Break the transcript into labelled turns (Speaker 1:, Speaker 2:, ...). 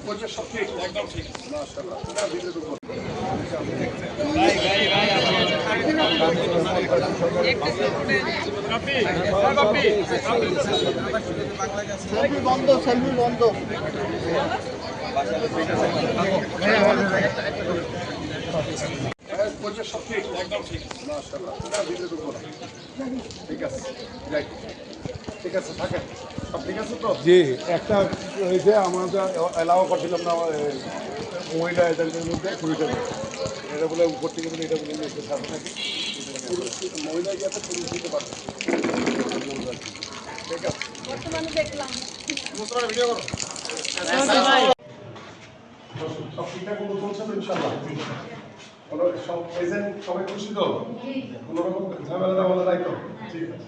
Speaker 1: পরিবেশ সব ঠিক একদম ঠিক মাশাআল্লাহ না ভিডিও তো
Speaker 2: সেলফি বন্ধ সেলফি বন্ধ
Speaker 1: পরিবেশ সব ঠিক একদম ঠিক মাশাআল্লাহ না ভিডিও তো ঠিক আছে রাইট ঠিক আছে থাকেন সব ঠিক আছে তো
Speaker 3: জি একটা হয়েছে আমাদের অ্যালাও করছিলাম না মহিলা এজেন্টের মধ্যে পুরুষ এটা বলে উপর থেকে বলে এটা বলে একটু সাথে থাকি
Speaker 1: মহিলা যাতে পুরুষ দিতে পারবে ঠিক আছে
Speaker 4: বর্তমানে দেখলাম
Speaker 1: ভিডিও করো সব ঠিকঠাক মতো চলছে তো ইনশাআল্লাহ কোনো সব এজেন্ট সবাই খুশি তো কোনো রকম ঝামেলা টামেলা নাই তো ঠিক আছে